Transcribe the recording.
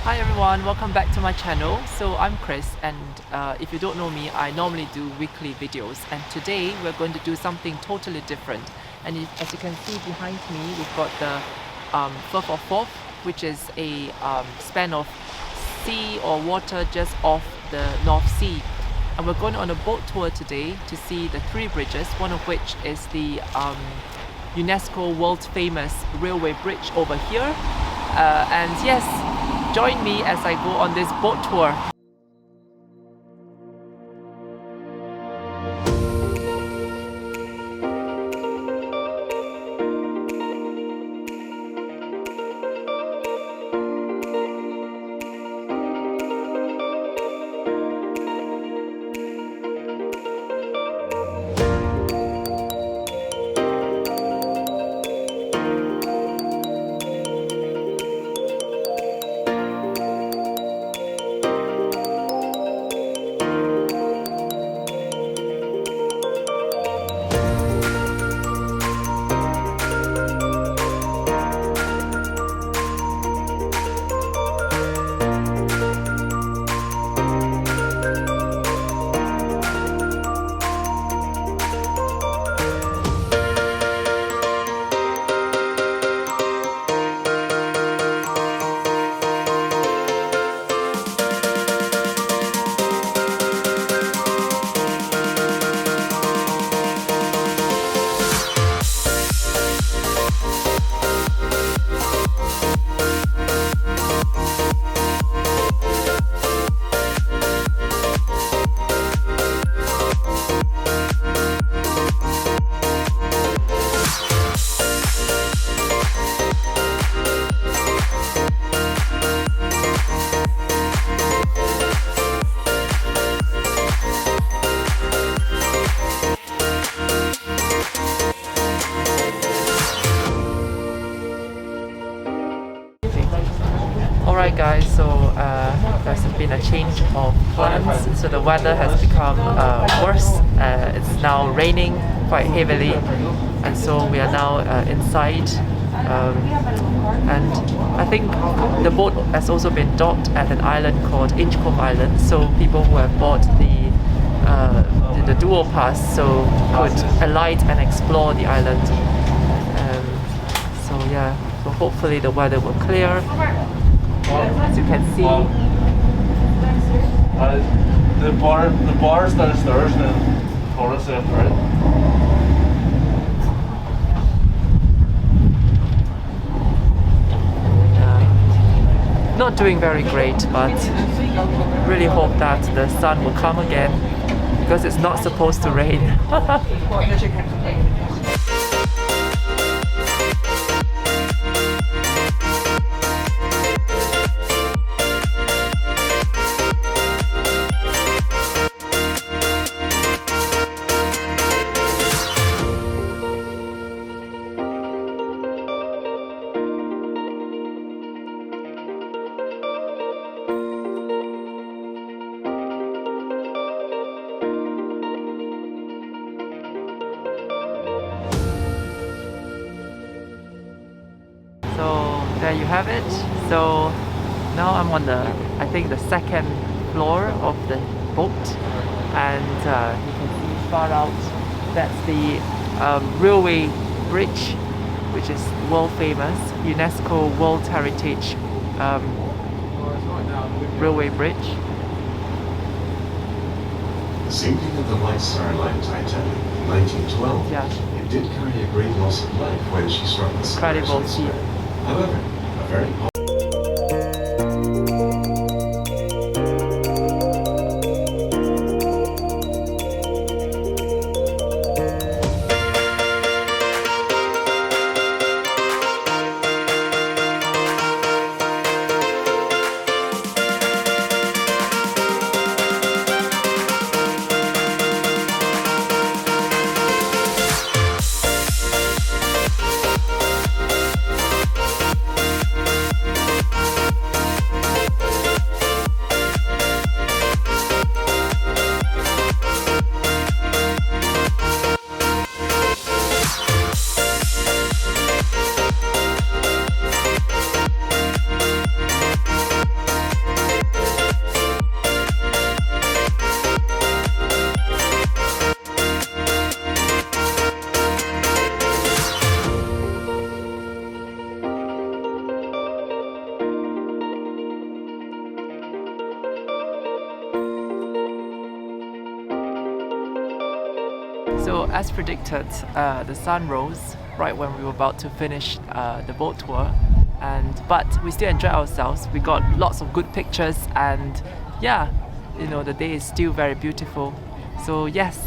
Hi everyone, welcome back to my channel. So I'm Chris, and if you don't know me, I normally do weekly videos, and today we're going to do something totally different. And as you can see behind me, we've got the Firth of Forth, which is a span of sea or water just off the North Sea. And we're going on a boat tour today to see the three bridges, one of which is the UNESCO world famous railway bridge over here. And yes, join me as I go on this boat tour. Alright guys, so there's been a change of plans, so the weather has become worse. It's now raining quite heavily, and so we are now inside, and I think the boat has also been docked at an island called Inchcombe Island, so people who have bought the dual pass so could alight and explore the island. So yeah, so hopefully the weather will clear. As you can see, the bar's downstairs and chorus after it. not doing very great, but really hope that the sun will come again because it's not supposed to rain. So there you have it. So now I'm on I think the second floor of the boat, and you can see far out, that's the railway bridge, which is world famous, UNESCO World Heritage railway bridge. The sinking of the White Star Line Titanic in 1912, Yeah. it did carry a great loss of life when she struck the Incredible sea. However, a very So as predicted, the sun rose right when we were about to finish the boat tour, but we still enjoyed ourselves. We got lots of good pictures, and yeah, you know, the day is still very beautiful. So yes,